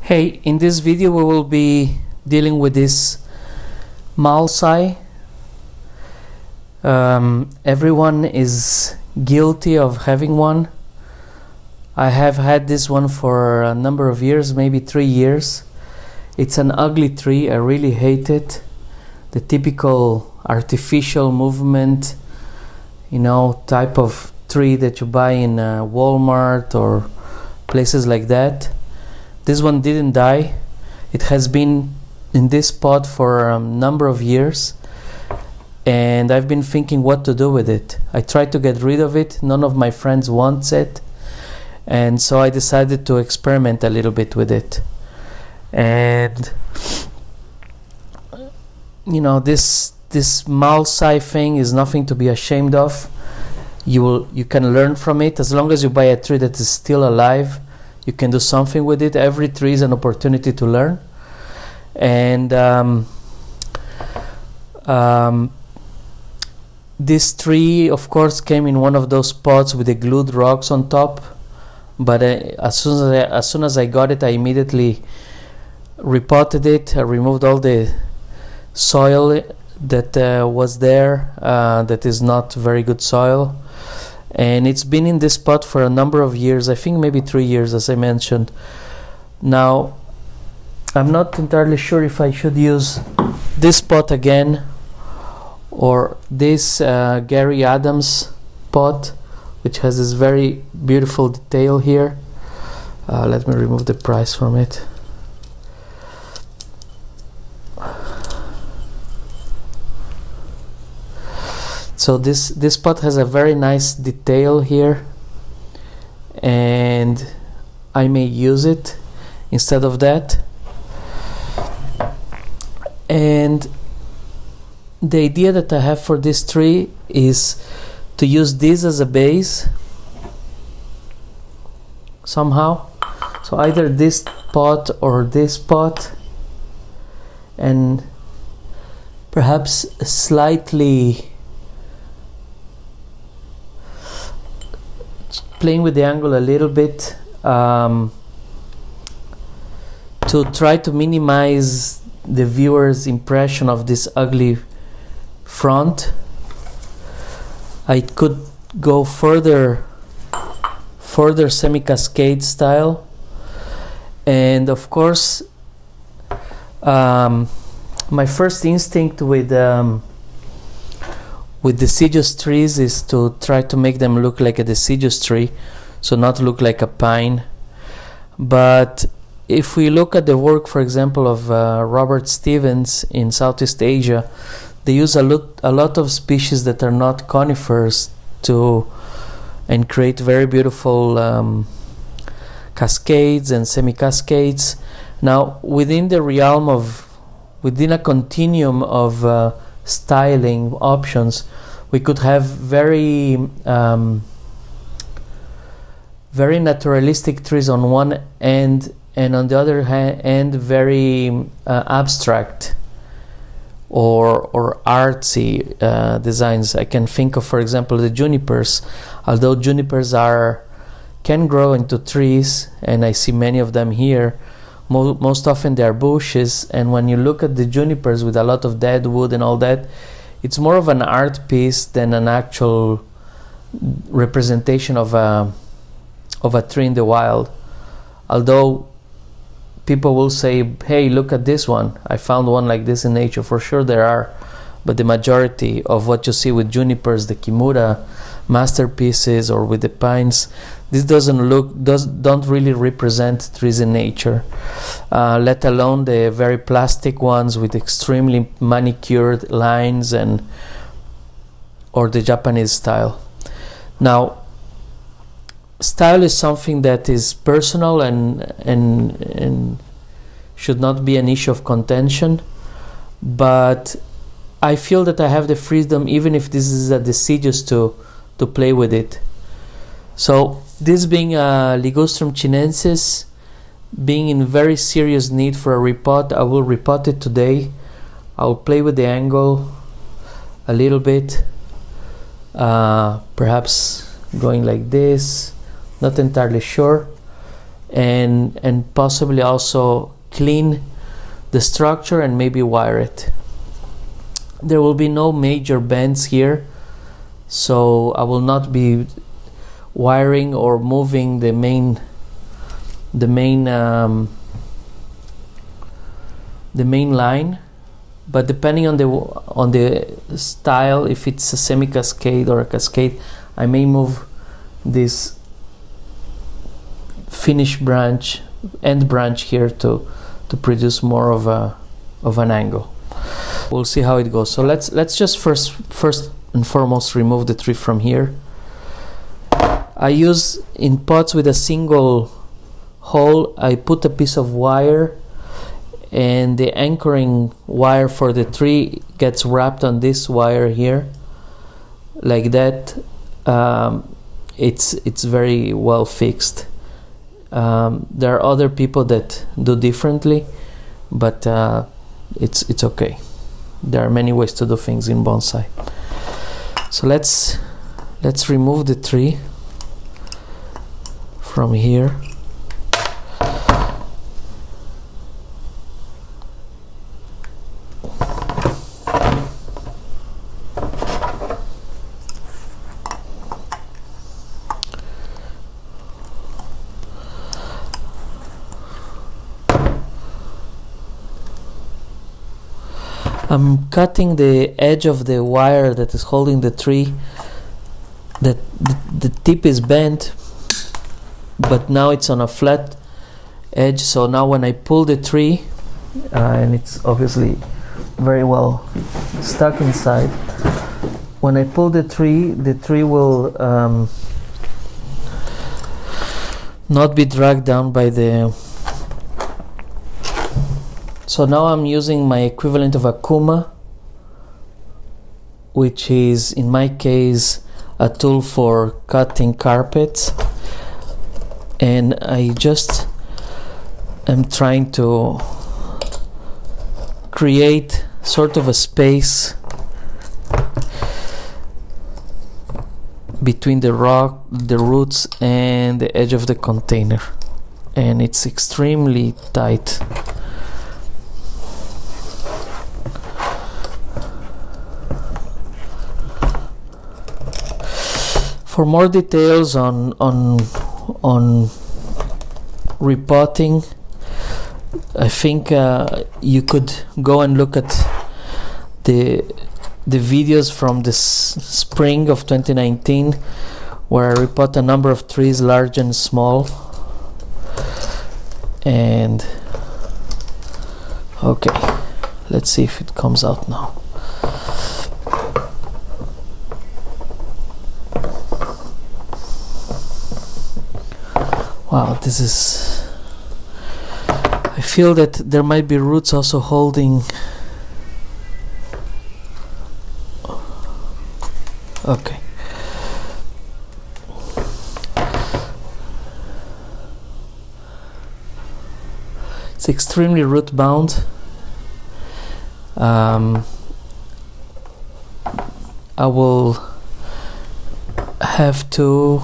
Hey, in this video we will be dealing with this Mallsai. Everyone is guilty of having one. I have had this one for a number of years, maybe 3 years. It's an ugly tree, I really hate it. The typical artificial movement, type of tree that you buy in Walmart or places like that. This one didn't die. It has been in this pot for a number of years, and I've been thinking what to do with it. I tried to get rid of it. None of my friends wants it, and so I decided to experiment a little bit with it. And this Mallsai thing is nothing to be ashamed of. You can learn from it. As long as you buy a tree that is still alive, you can do something with it. Every tree is an opportunity to learn. And this tree, of course, came in one of those pots with the glued rocks on top. But as soon as I got it, I immediately repotted it. I removed all the soil that was there. That is not very good soil. And it's been in this pot for a number of years, I think maybe 3 years, as I mentioned. Now, I'm not entirely sure if I should use this pot again or this Gary Adams pot, which has this very beautiful detail here. Let me remove the price from it. So this pot has a very nice detail here, and I may use it instead of that. And the idea that I have for this tree is to use this as a base somehow. So either this pot or this pot, and perhaps slightly playing with the angle a little bit to try to minimize the viewer's impression of this ugly front. I could go further semi-cascade style, and of course my first instinct with deciduous trees is to try to make them look like a deciduous tree, so not look like a pine. But if we look at the work, for example, of Robert Stevens in Southeast Asia, they use a lot of species that are not conifers and create very beautiful cascades and semi-cascades. Now, within a continuum of styling options, we could have very naturalistic trees on one end, and on the other end very abstract or artsy designs. I can think of, for example, the junipers. Although junipers can grow into trees, and I see many of them here, most often they are bushes, and when you look at the junipers with a lot of dead wood and all that, it's more of an art piece than an actual representation of a tree in the wild. Although people will say, hey, look at this one, I found one like this in nature. For sure there are, but the majority of what you see with junipers, the Kimura masterpieces, or with the pines, this don't really represent trees in nature, let alone the very plastic ones with extremely manicured lines or the Japanese style. Now, style is something that is personal and should not be an issue of contention, but I feel that I have the freedom, even if this is a deciduous, to play with it. So this being a Ligustrum chinensis, being in very serious need for a repot, I will repot it today. I'll play with the angle a little bit, perhaps going like this, not entirely sure. and possibly also clean the structure and maybe wire it. There will be no major bends here, so I will not be wiring or moving the main line, but depending on the style, if it's a semi-cascade or a cascade, I may move this finish branch, end branch here to produce more of an angle. We'll see how it goes. So let's just first and foremost remove the tree from here. I use in pots with a single hole, I put a piece of wire, and the anchoring wire for the tree gets wrapped on this wire here, like that. It's very well fixed. There are other people that do differently, but it's okay. There are many ways to do things in bonsai. So let's remove the tree from here. I'm cutting the edge of the wire that is holding the tree. The tip is bent, but now it's on a flat edge, so now when I pull the tree, and it's obviously very well stuck inside, when I pull the tree will not be dragged down by the... So now I'm using my equivalent of a kuma, which is in my case a tool for cutting carpets, and I just am trying to create sort of a space between the roots and the edge of the container, and it's extremely tight. For more details on repotting, I think you could go and look at the videos from the spring of 2019, where I repot a number of trees, large and small. And okay, let's see if it comes out now. Wow, this is... I feel that there might be roots also holding... Okay. It's extremely root bound. I will have to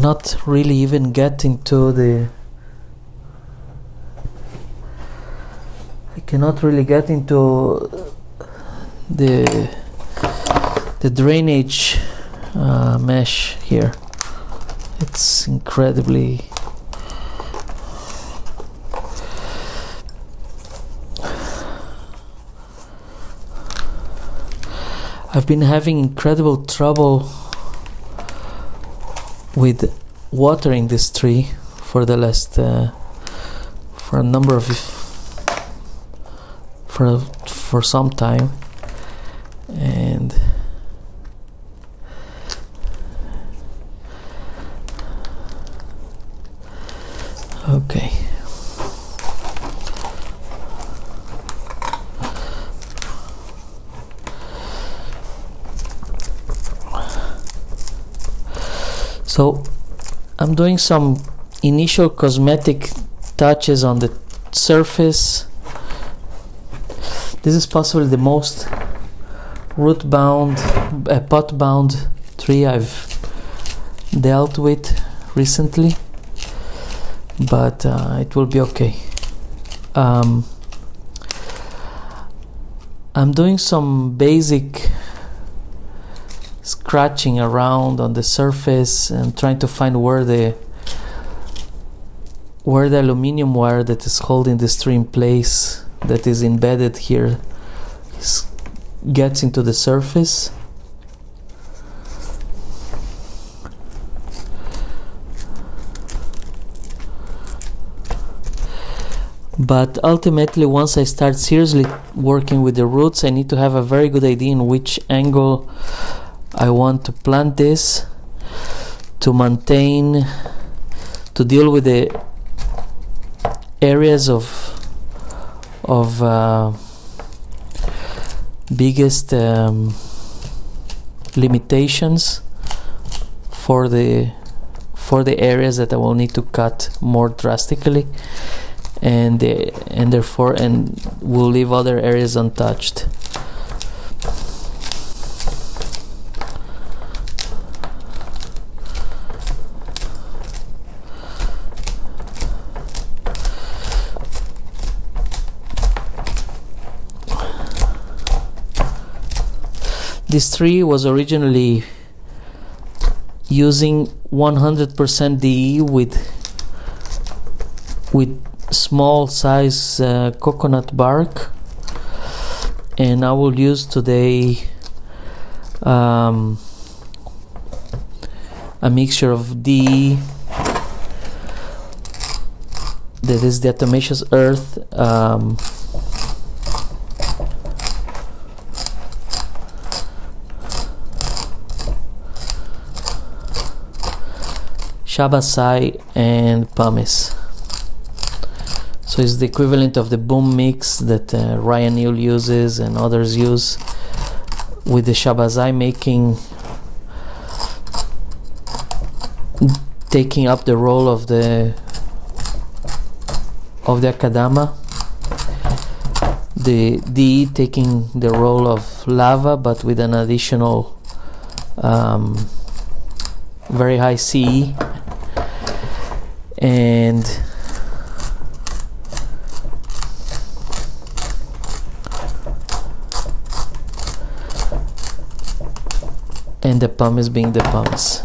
not really even get into the... I cannot really get into the drainage mesh here. It's incredibly... I've been having incredible trouble with watering this tree for the last for a number of for some time, and okay. So I'm doing some initial cosmetic touches on the surface. This is possibly the most root bound, pot bound tree I've dealt with recently, but it will be okay. I'm doing some basic scratching around on the surface and trying to find where the aluminum wire that is holding this tree in place, that is embedded here, gets into the surface. But ultimately, once I start seriously working with the roots, I need to have a very good idea in which angle I want to plant this to maintain, to deal with the areas of biggest limitations for the areas that I will need to cut more drastically, and therefore will leave other areas untouched. This tree was originally using 100% DE with small size coconut bark, and I will use today a mixture of DE, that is diatomaceous earth, Bonsai, and pumice. So it's the equivalent of the boom mix that Ryan Neal uses and others use, with the Bonsai taking up the role of the akadama, the DE taking the role of lava, but with an additional very high CE, and the pumice being the pumice.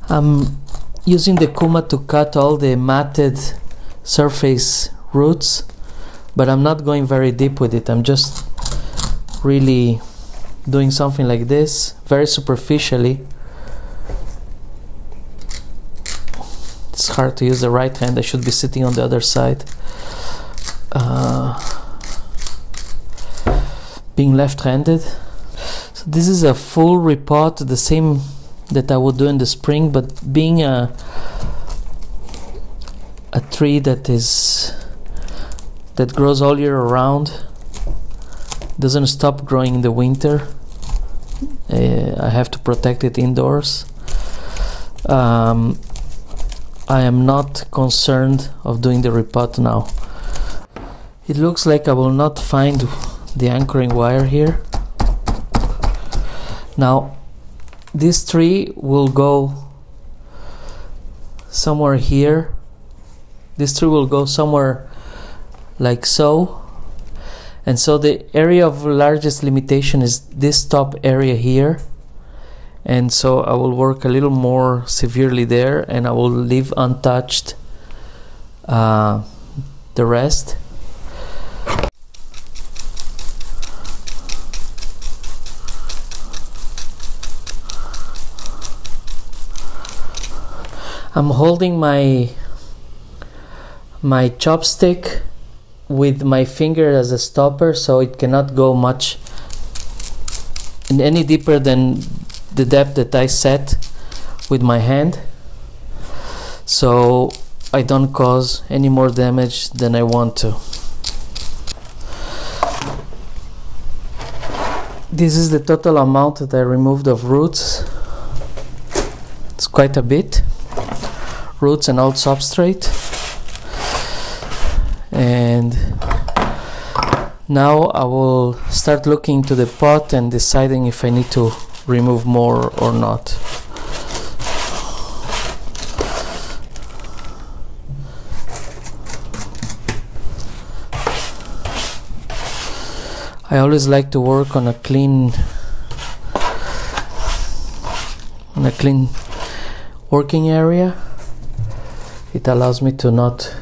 I'm using the Kuma to cut all the matted surface roots, but I'm not going very deep with it. I'm just really doing something like this, very superficially. It's hard to use the right hand. I should be sitting on the other side. Being left-handed. So this is a full repot, the same that I would do in the spring, but being a tree that grows all year around, doesn't stop growing in the winter. I have to protect it indoors. I am not concerned of doing the repot now. It looks like I will not find the anchoring wire here. Now this tree will go somewhere here. This tree will go somewhere like so, and so the area of largest limitation is this top area here, and so I will work a little more severely there, and I will leave untouched the rest. I'm holding my chopstick with my finger as a stopper, so it cannot go much in any deeper than the depth that I set with my hand, so I don't cause any more damage than I want to. This is the total amount that I removed of roots. It's quite a bit. Roots and old substrate. And now I will start looking into the pot and deciding if I need to remove more or not. I always like to work on a clean working area. It allows me to not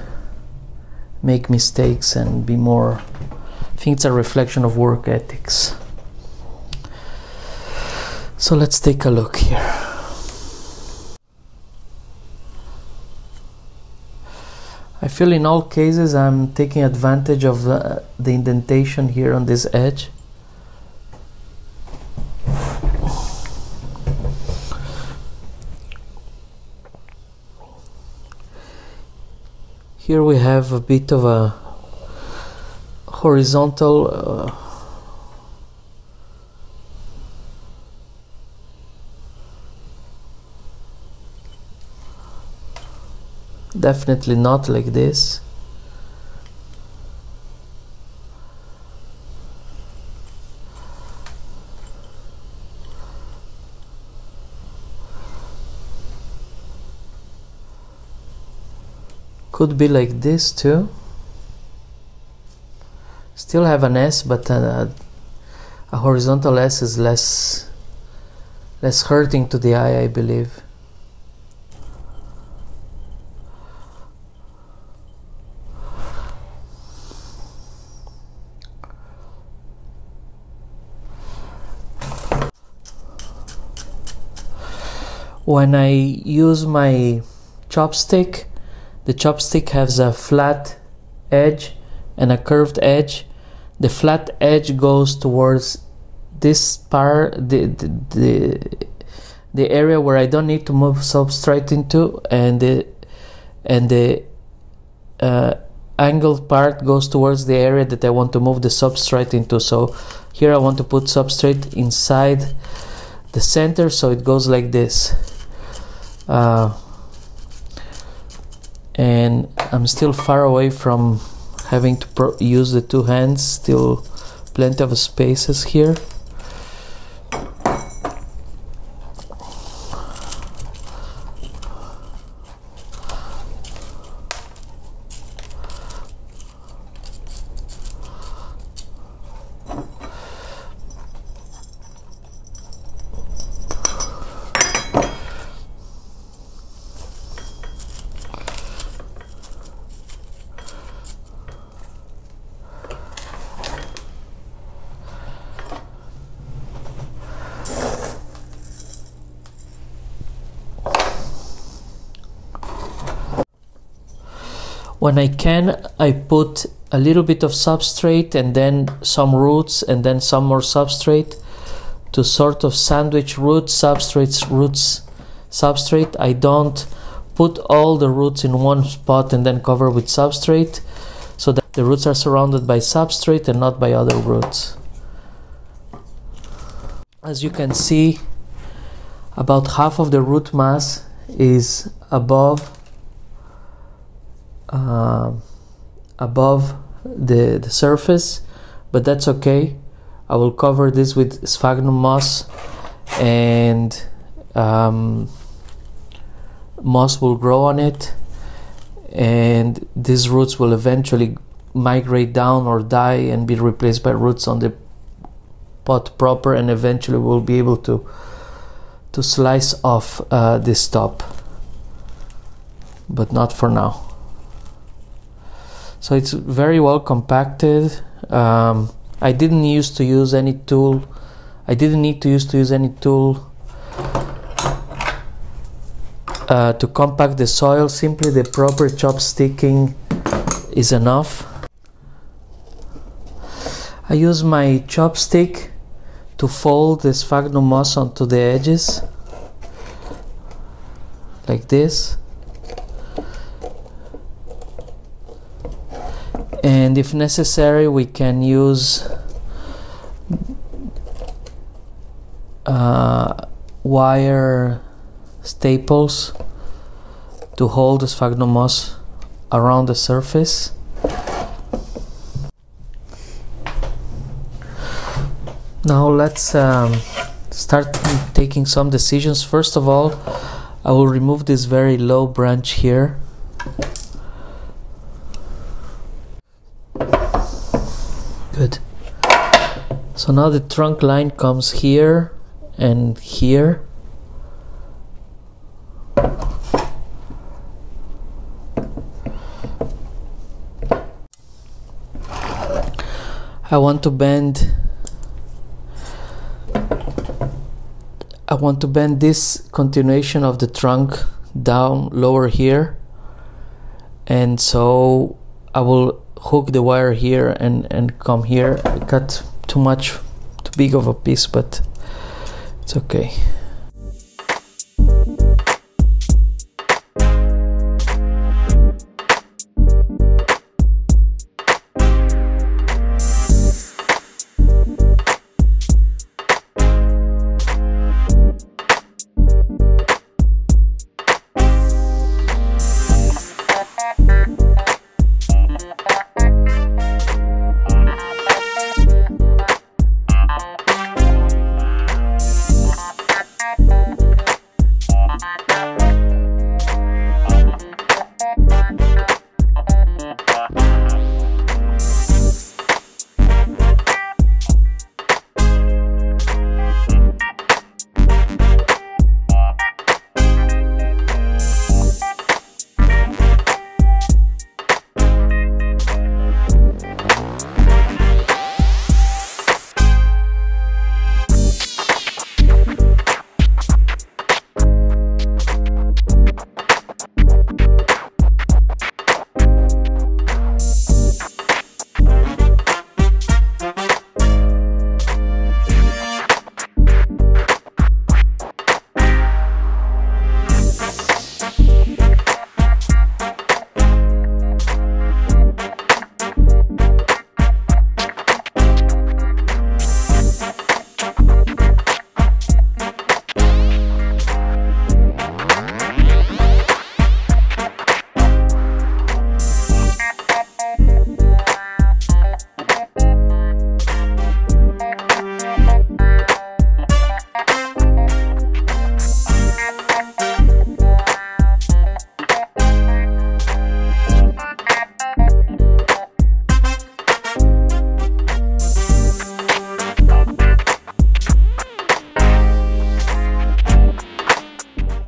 make mistakes and be more, I think it's a reflection of work ethics. So let's take a look here. I feel in all cases I'm taking advantage of the indentation here on this edge. Here we have a bit of a horizontal definitely not like this. Could be like this too. Still have an S, but a horizontal S is less hurting to the eye, I believe. When I use my chopstick, the chopstick has a flat edge and a curved edge. The flat edge goes towards this part, the area where I don't need to move substrate into, and the angled part goes towards the area that I want to move the substrate into. So here I want to put substrate inside the center, so it goes like this. And I'm still far away from having to use the two hands, still plenty of spaces here. When I can, I put a little bit of substrate and then some roots and then some more substrate to sort of sandwich roots, substrate. I don't put all the roots in one spot and then cover with substrate, so that the roots are surrounded by substrate and not by other roots. As you can see, about half of the root mass is above the surface, but that's okay. I will cover this with sphagnum moss, and moss will grow on it, and these roots will eventually migrate down or die and be replaced by roots on the pot proper, and eventually we'll be able to slice off this top, but not for now. So it's very well compacted. I didn't used to use any tool. I didn't need to use any tool to compact the soil. Simply the proper chopsticking is enough. I use my chopstick to fold the sphagnum moss onto the edges like this, and if necessary we can use wire staples to hold the sphagnum moss around the surface. Now let's start taking some decisions. First of all, I will remove this very low branch here. Good. So now the trunk line comes here and here. I want to bend this continuation of the trunk down lower here, and so I will hook the wire here and come here. I cut too big of a piece, but it's okay.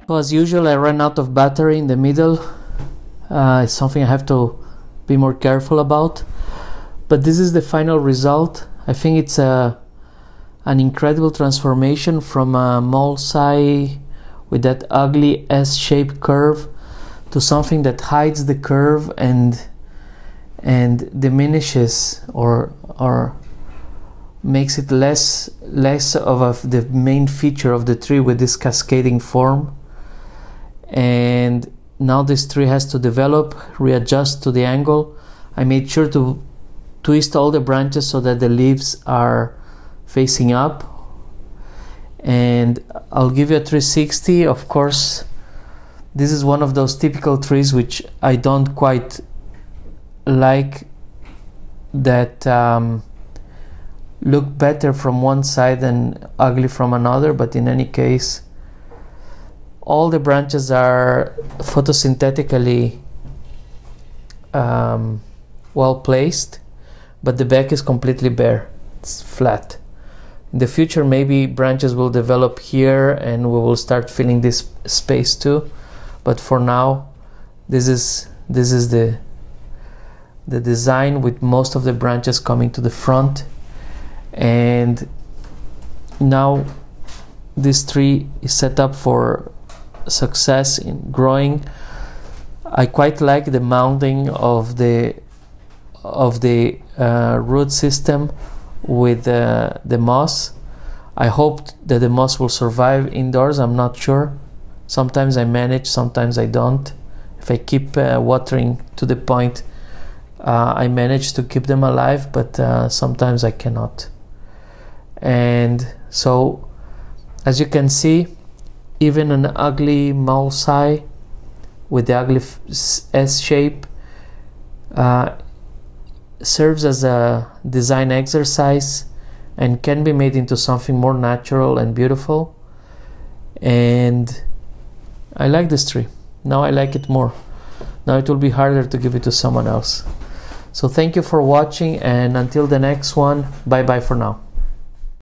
So as usual, I ran out of battery in the middle. It's something I have to be more careful about. But this is the final result. I think it's an incredible transformation from a Mallsai with that ugly S-shaped curve to something that hides the curve and diminishes or makes it less of the main feature of the tree with this cascading form. And now this tree has to develop, readjust to the angle. I made sure to twist all the branches so that the leaves are facing up, and I'll give you a 360. Of course, this is one of those typical trees which I don't quite like, that look better from one side and ugly from another, but in any case all the branches are photosynthetically well placed, but the back is completely bare. It's flat. In the future, maybe branches will develop here and we will start filling this space too. But for now, this is the design, with most of the branches coming to the front. And now this tree is set up for success in growing. I quite like the mounting of the root system with the moss. I hope that the moss will survive indoors. I'm not sure. Sometimes I manage, sometimes I don't. If I keep watering to the point, I manage to keep them alive, but sometimes I cannot. And so, as you can see, even an ugly Mallsai with the ugly S shape serves as a design exercise and can be made into something more natural and beautiful. And I like this tree. Now I like it more. Now it will be harder to give it to someone else. So thank you for watching, and until the next one, bye bye for now.